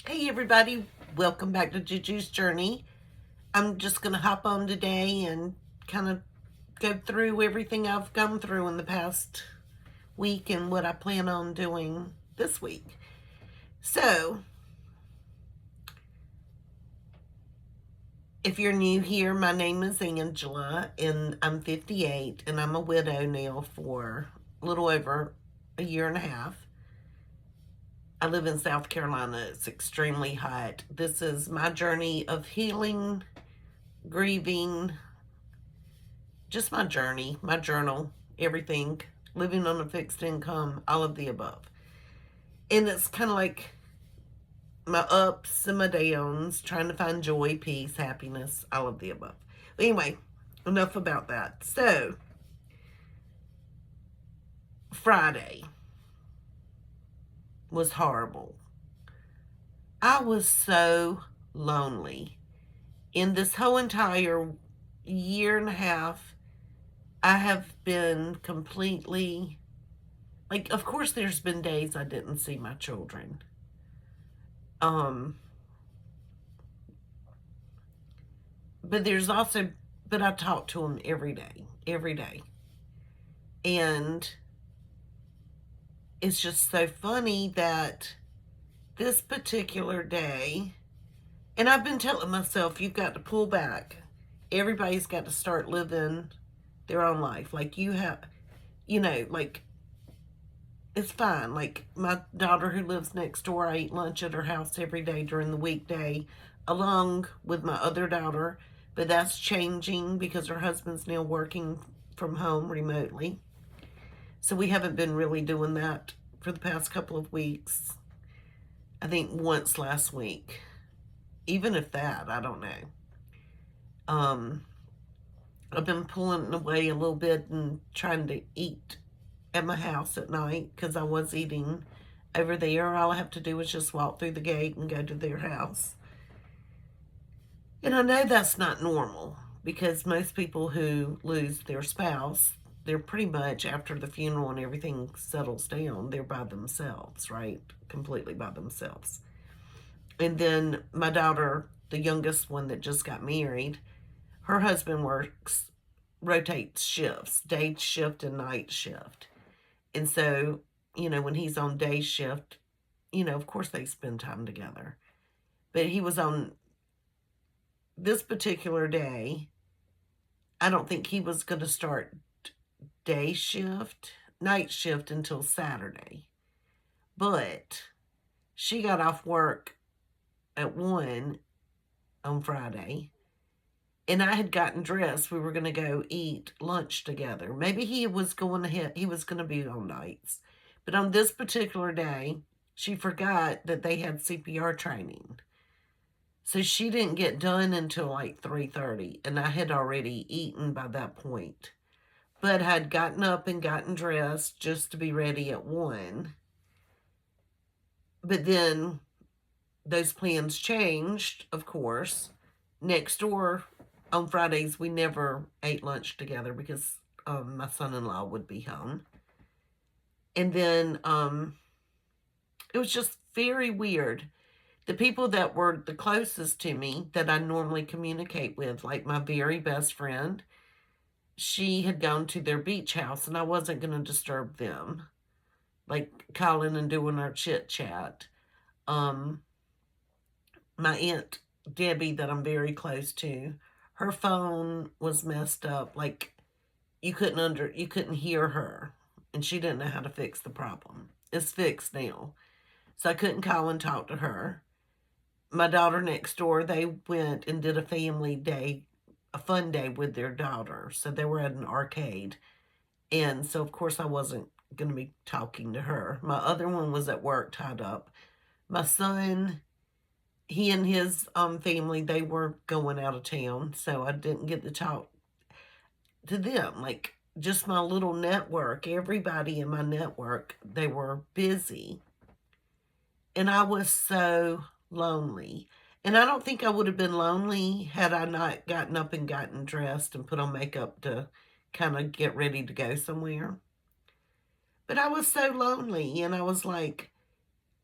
Hey everybody, welcome back to JuJu's Journey. I'm just going to hop on today and kind of go through everything I've gone through in the past week and what I plan on doing this week. So, if you're new here, my name is Angela and I'm 58 and I'm a widow now for a little over a year and a half. I live in South Carolina. It's extremely hot. This is my journey of healing, grieving, just my journey, my journal, everything, living on a fixed income, all of the above. And it's kind of like my ups and my downs, trying to find joy, peace, happiness, all of the above. But anyway, enough about that. So, Friday was horrible. I was so lonely. In this whole entire year and a half, I have been completely, like, of course, there's been days I didn't see my children. Um, but there's also, but I talk to them every day. And it's just so funny that this particular day, and I've been telling myself, you've got to pull back. Everybody's got to start living their own life. Like you have, like it's fine. Like my daughter who lives next door, I eat lunch at her house every day during the weekday, along with my other daughter. But that's changing because her husband's now working from home remotely. So we haven't been really doing that for the past couple of weeks. I think once last week. Even if that, I don't know. Um, I've been pulling away a little bit and trying to eat at my house at night because I was eating over there. All I have to do is just walk through the gate and go to their house. And I know that's not normal because most people who lose their spouse, they're pretty much after the funeral and everything settles down, they're by themselves, right? Completely by themselves. And then my daughter, the youngest one that just got married, her husband works, rotates shifts, day shift and night shift. And so, when he's on day shift, of course they spend time together. But he was on this particular day. I don't think he was going to start night shift until Saturday. But she got off work at 1 on Friday. And I had gotten dressed. We were going to go eat lunch together. Maybe he was going to be on nights. But on this particular day, she forgot that they had CPR training. So she didn't get done until like 3:30, and I had already eaten by that point. But had gotten up and gotten dressed just to be ready at 1. But then those plans changed, of course. Next door on Fridays, we never ate lunch together because my son-in-law would be home. And then it was just very weird. The people that were the closest to me that I normally communicate with, like my very best friend, she had gone to their beach house and I wasn't going to disturb them, like calling and doing our chit chat. Um, my aunt Debbie, that I'm very close to, her phone was messed up. Like you couldn't hear her, and she didn't know how to fix the problem. It's fixed now, so I couldn't call and talk to her. My daughter next door, they went and did a family day, a fun day with their daughter. So they were at an arcade. And so, of course, I wasn't going to be talking to her. My other one was at work tied up. My son, he and his family, they were going out of town. So I didn't get to talk to them. Like, just my little network, everybody in my network, they were busy. And I was so lonely. And I don't think I would have been lonely had I not gotten up and gotten dressed and put on makeup to kind of get ready to go somewhere. But I was so lonely and I was like,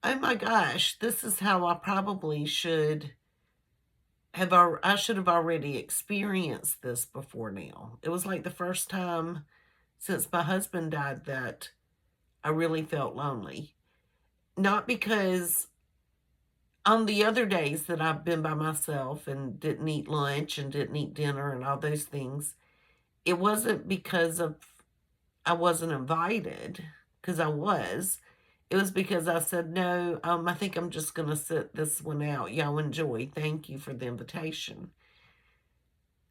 oh my gosh, this is how I probably should have, I should have already experienced this before now. It was like the first time since my husband died that I really felt lonely. Not because on the other days that I've been by myself and didn't eat lunch and didn't eat dinner and all those things, it wasn't because of I wasn't invited, because I was. It was because I said, no, I think I'm just going to sit this one out. Y'all enjoy. Thank you for the invitation.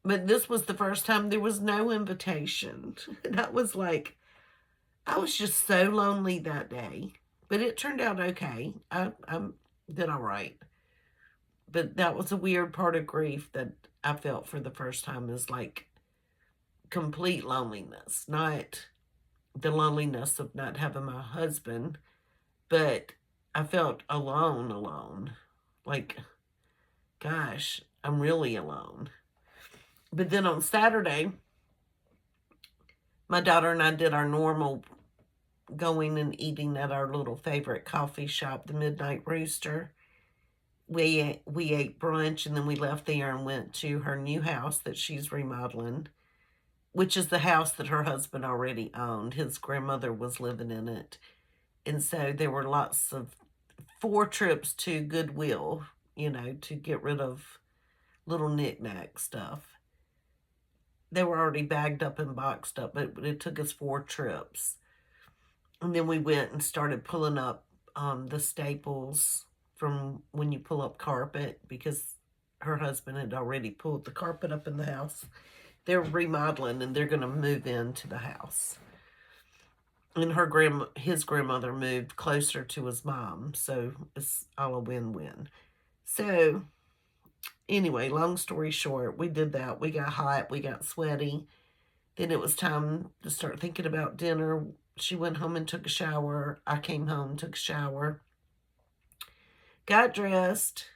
But this was the first time there was no invitation. And I was just so lonely that day. But it turned out okay. I did all right. But that was a weird part of grief that I felt for the first time, is like complete loneliness, not the loneliness of not having my husband, but I felt alone. Like, gosh, I'm really alone. But then on Saturday, my daughter and I did our normal going and eating at our little favorite coffee shop, the Midnight Rooster. We ate brunch, and then we left there and went to her new house that she's remodeling, which is the house that her husband already owned. His grandmother was living in it. And so there were lots of 4 trips to Goodwill, to get rid of little knick-knack stuff. They were already bagged up and boxed up, but it took us 4 trips. And then we went and started pulling up the staples from when you pull up carpet, because her husband had already pulled the carpet up in the house. They're remodeling, and they're going to move into the house. And his grandmother moved closer to his mom, so it's all a win-win. So anyway, long story short, we did that. We got hot, we got sweaty. Then it was time to start thinking about dinner. She went home and took a shower. I came home, took a shower, got dressed.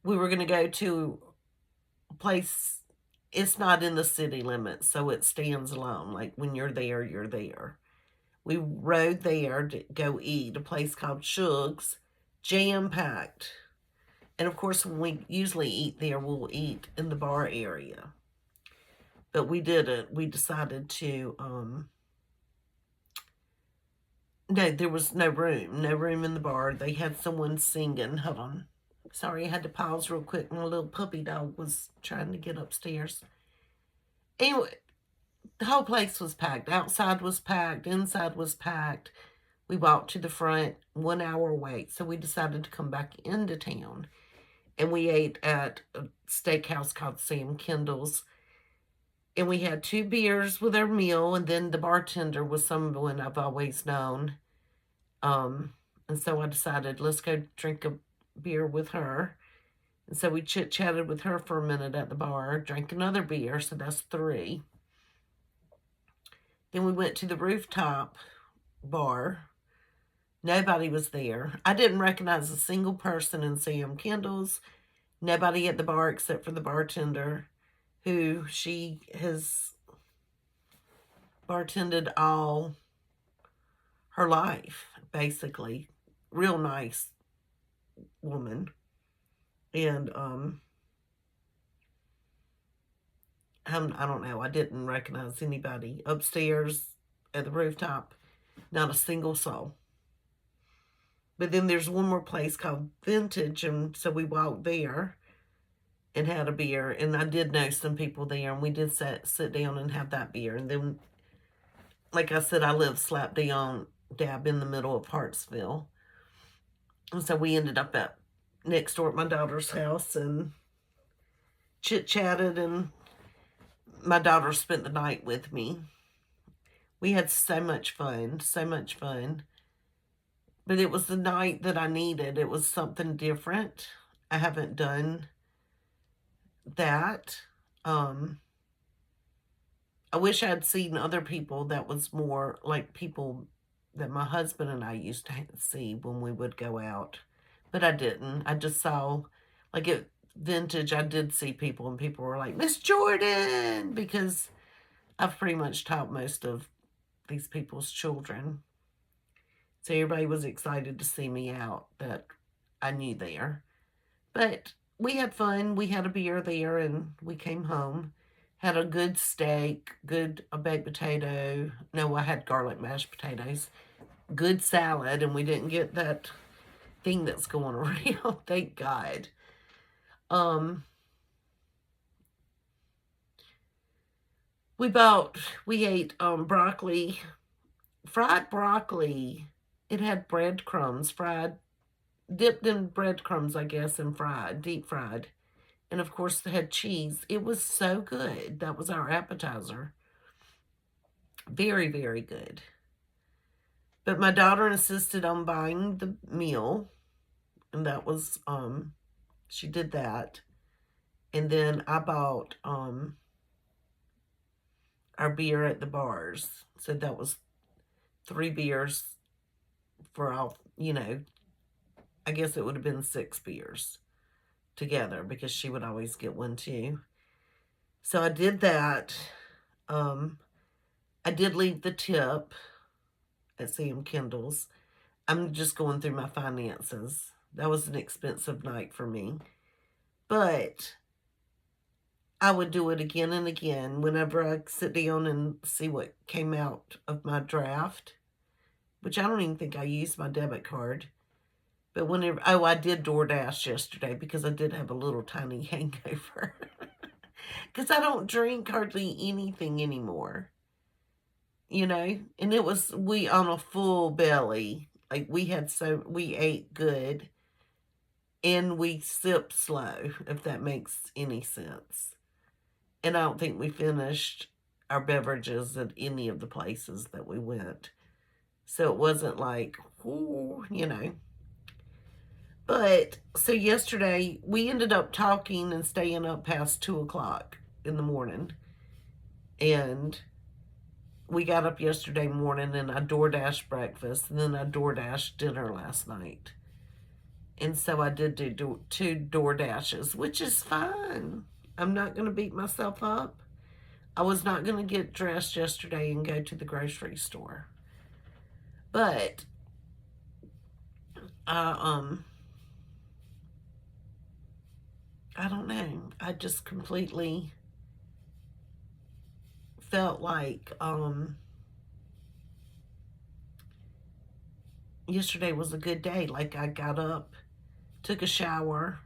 We were going to go to a place. It's not in the city limits, so it stands alone. Like, when you're there, you're there. We rode there to go eat, a place called Shug's, jam-packed. And of course, when we usually eat there, we'll eat in the bar area. But we didn't. We decided to, no, there was no room in the bar. They had someone singing. Hold on. Sorry, I had to pause real quick. My little puppy dog was trying to get upstairs. Anyway, the whole place was packed. Outside was packed. Inside was packed. We walked to the front, 1 hour wait. So we decided to come back into town. And we ate at a steakhouse called Sam Kendall's. And we had 2 beers with our meal. And then the bartender was someone I've always known. And so I decided, let's go drink a beer with her. And so we chit-chatted with her for a minute at the bar, drank another beer, so that's 3. Then we went to the rooftop bar. Nobody was there. I didn't recognize a single person in Sam Kendall's. Nobody at the bar except for the bartender, who she has bartended all her life, basically. Real nice woman. And I don't know. I didn't recognize anybody. Upstairs at the rooftop, not a single soul. But then there's one more place called Vintage, and so we walked there and had a beer. And I did know some people there, and we did sit down and have that beer. And then, like I said, I live slap dab in the middle of Hartsville. And so we ended up next door at my daughter's house and chit-chatted, and my daughter spent the night with me. We had so much fun, so much fun. But it was the night that I needed. It was something different. I haven't done that. I wish I'd seen other people that was more like people that my husband and I used to see when we would go out. But I didn't. I just saw, like at Vintage, I did see people, and people were like, Miss Jordan, because I've pretty much taught most of these people's children. So everybody was excited to see me out that I knew there. But we had fun. We had a beer there and we came home. Had a good steak, good a baked potato. No, I had garlic mashed potatoes. Good salad, and we didn't get that thing that's going around. Thank God. Um, we ate broccoli, fried broccoli. It had breadcrumbs, fried, dipped in breadcrumbs, I guess, and fried, deep fried. And of course, they had cheese. It was so good. That was our appetizer. Very, very good. But my daughter insisted on buying the meal, and that was she did that. And then I bought our beer at the bars. So that was 3 beers for all, I guess it would have been 6 beers together because she would always get one too. So I did that. I did leave the tip at CM Kindle's. I'm just going through my finances. That was an expensive night for me. But I would do it again and again whenever I sit down and see what came out of my draft, which I don't even think I used my debit card. But whenever, I did DoorDash yesterday because I did have a little tiny hangover. Because I don't drink hardly anything anymore. And it was, we on a full belly. Like we ate good and we sipped slow, if that makes any sense. And I don't think we finished our beverages at any of the places that we went. So it wasn't like, ooh. But, so yesterday, we ended up talking and staying up past 2 o'clock in the morning. And we got up yesterday morning and I DoorDashed breakfast, and then I DoorDashed dinner last night. And so I did do 2 DoorDashes, which is fine. I'm not going to beat myself up. I was not going to get dressed yesterday and go to the grocery store. But I don't know. I just completely felt like yesterday was a good day. Like I got up, took a shower,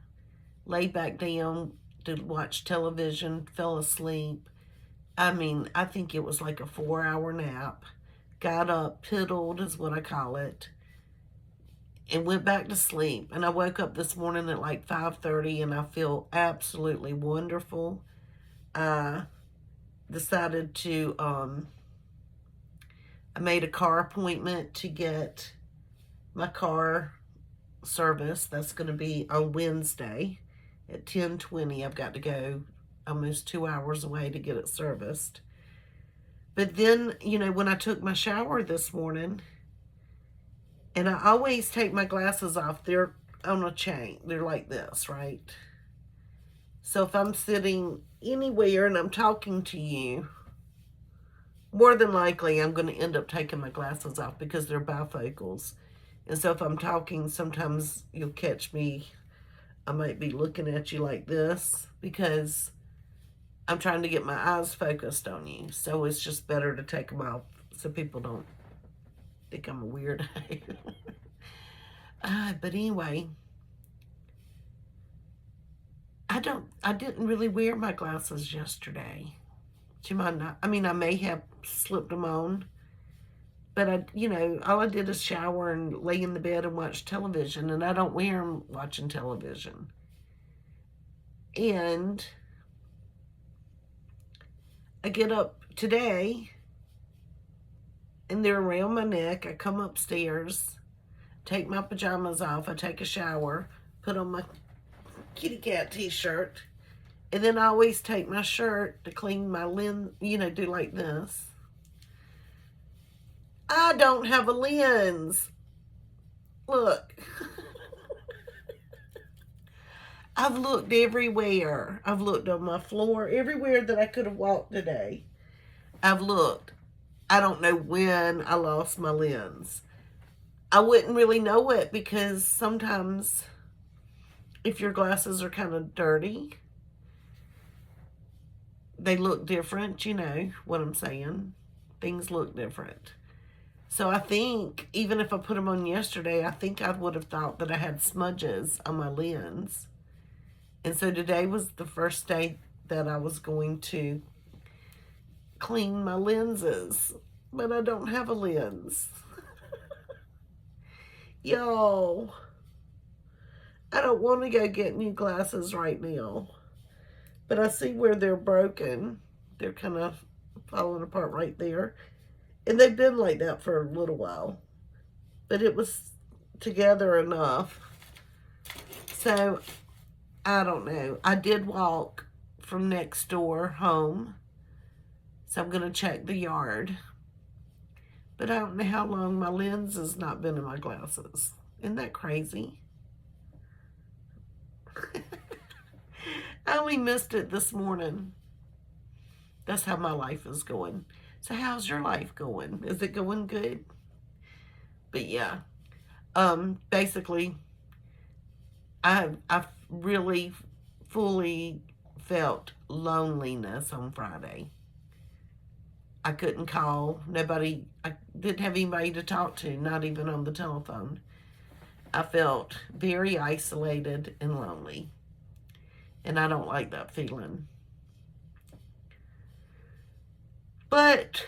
laid back down to watch television, fell asleep. I think it was like a 4-hour nap. Got up, piddled is what I call it, and went back to sleep. And I woke up this morning at like 5:30 and I feel absolutely wonderful. I decided to, I made a car appointment to get my car serviced. That's going to be on Wednesday at 10:20. I've got to go almost 2 hours away to get it serviced. But then, when I took my shower this morning, and I always take my glasses off, they're on a chain. They're like this, right? So if I'm sitting anywhere and I'm talking to you, more than likely I'm going to end up taking my glasses off because they're bifocals. And so if I'm talking, sometimes you'll catch me, I might be looking at you like this because I'm trying to get my eyes focused on you. So it's just better to take them off so people don't think I'm a weirdo. But anyway, I didn't really wear my glasses yesterday. Do you mind not? I may have slipped them on, but all I did is shower and lay in the bed and watch television, and I don't wear them watching television. And I get up today, and they're around my neck. I come upstairs, take my pajamas off, I take a shower, put on my kitty cat t-shirt, and then I always take my shirt to clean my lens, do like this. I don't have a lens. Look. I've looked everywhere. I've looked on my floor, everywhere that I could have walked today. I've looked. I don't know when I lost my lens. I wouldn't really know it because sometimes if your glasses are kind of dirty, they look different, you know what I'm saying? Things look different. So I think even if I put them on yesterday, I think I would have thought that I had smudges on my lens. And so today was the first day that I was going to clean my lenses, but I don't have a lens. Y'all, I don't want to go get new glasses right now, but I see where they're broken. They're kind of falling apart right there. And they've been like that for a little while, but it was together enough. So I don't know. I did walk from next door home, so I'm going to check the yard. But I don't know how long my lens has not been in my glasses. Isn't that crazy? I only missed it this morning. That's how my life is going. So how's your life going? Is it going good? But yeah, basically, I've really fully felt loneliness on Friday. I couldn't call nobody. I didn't have anybody to talk to, not even on the telephone. I felt very isolated and lonely, and I don't like that feeling. But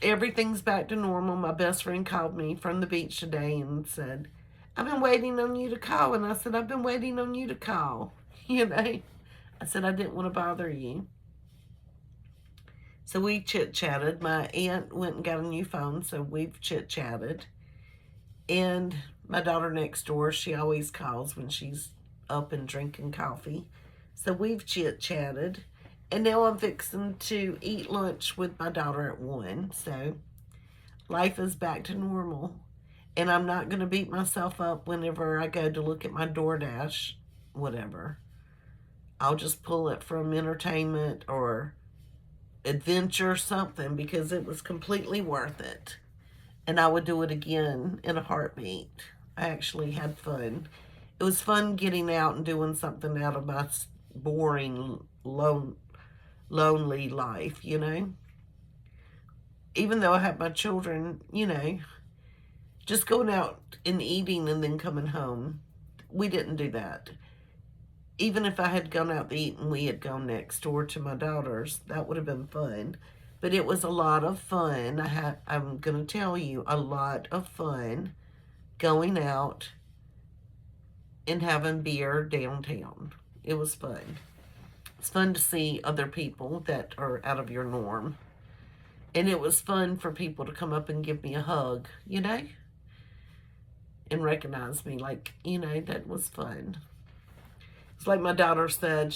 everything's back to normal. My best friend called me from the beach today and said, I've been waiting on you to call. And I said, I've been waiting on you to call. You know, I said, I didn't want to bother you. So we chit-chatted. My aunt went and got a new phone, so we've chit-chatted. And my daughter next door, she always calls when she's up and drinking coffee. So we've chit-chatted. And now I'm fixing to eat lunch with my daughter at 1. So life is back to normal. And I'm not going to beat myself up whenever I go to look at my DoorDash, whatever. I'll just pull it from entertainment or adventure something because it was completely worth it. And I would do it again in a heartbeat. I actually had fun. It was fun getting out and doing something out of my boring, lonely life, you know? Even though I had my children, you know, just going out and eating and then coming home. We didn't do that. Even if I had gone out to eat and we had gone next door to my daughter's, that would have been fun. But it was a lot of fun. I'm going to tell you, a lot of fun going out and having beer downtown. It was fun. It's fun to see other people that are out of your norm. And it was fun for people to come up and give me a hug, you know? And recognize me, like, you know, that was fun. It's like my daughter said,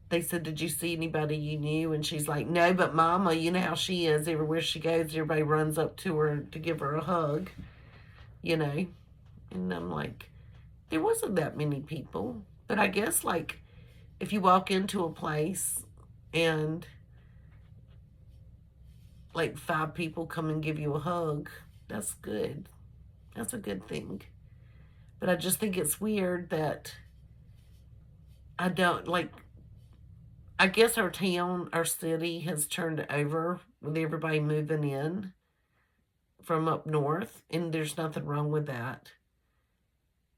they said, did you see anybody you knew? And she's like, no, but Mama, you know how she is. Everywhere she goes, everybody runs up to her to give her a hug, you know? And I'm like, there wasn't that many people. But I guess, like, if you walk into a place and, like, 5 people come and give you a hug, that's good. That's a good thing. But I just think it's weird that I don't, like, I guess our town, our city has turned over with everybody moving in from up north, and there's nothing wrong with that.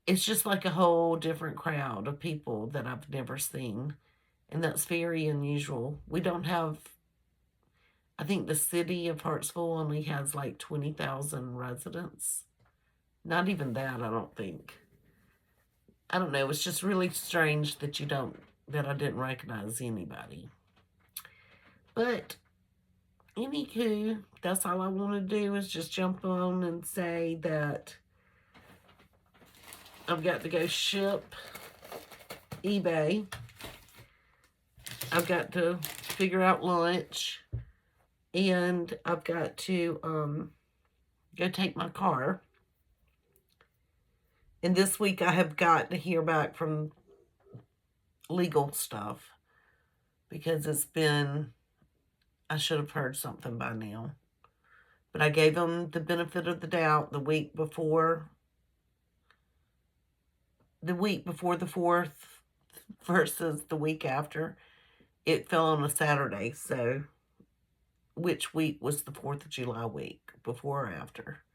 It's just like a whole different crowd of people that I've never seen, and that's very unusual. We don't have, I think the city of Hartsville only has like 20,000 residents. Not even that, I don't think. I don't know, it's just really strange that that I didn't recognize anybody. But, anywho, that's all I want to do is just jump on and say that I've got to go ship eBay. I've got to figure out lunch. And I've got to go take my car. And this week I have got to hear back from legal stuff. Because it's been, I should have heard something by now. But I gave them the benefit of the doubt the week before the 4th versus the week after. It fell on a Saturday, so which week was the 4th of July week, before or after?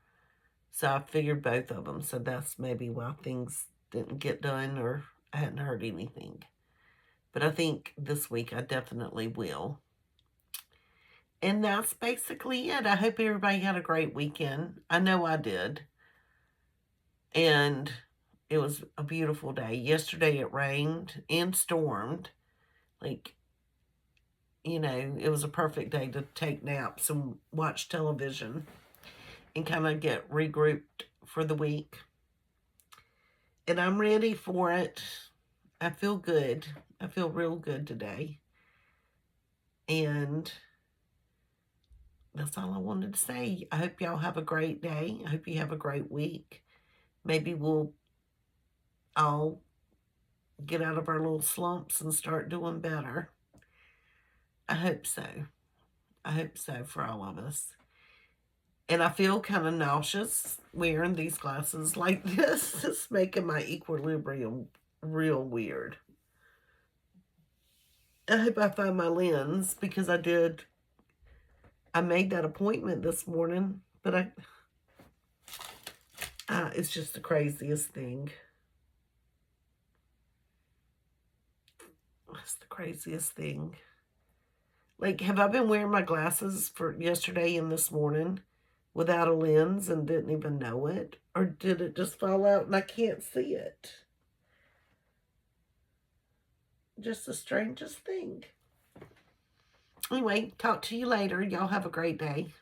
So I figured both of them, so that's maybe why things didn't get done or I hadn't heard anything. But I think this week I definitely will. And that's basically it. I hope everybody had a great weekend. I know I did. And it was a beautiful day. Yesterday it rained and stormed. Like, it was a perfect day to take naps and watch television and kind of get regrouped for the week. And I'm ready for it. I feel good. I feel real good today. And that's all I wanted to say. I hope y'all have a great day. I hope you have a great week. Maybe we'll all get out of our little slumps and start doing better. I hope so. I hope so for all of us. And I feel kind of nauseous wearing these glasses like this. It's making my equilibrium real weird. I hope I find my lens because I made that appointment this morning, but it's just the craziest thing. It's the craziest thing. Like, have I been wearing my glasses for yesterday and this morning without a lens and didn't even know it? Or did it just fall out and I can't see it? Just the strangest thing. Anyway, talk to you later. Y'all have a great day.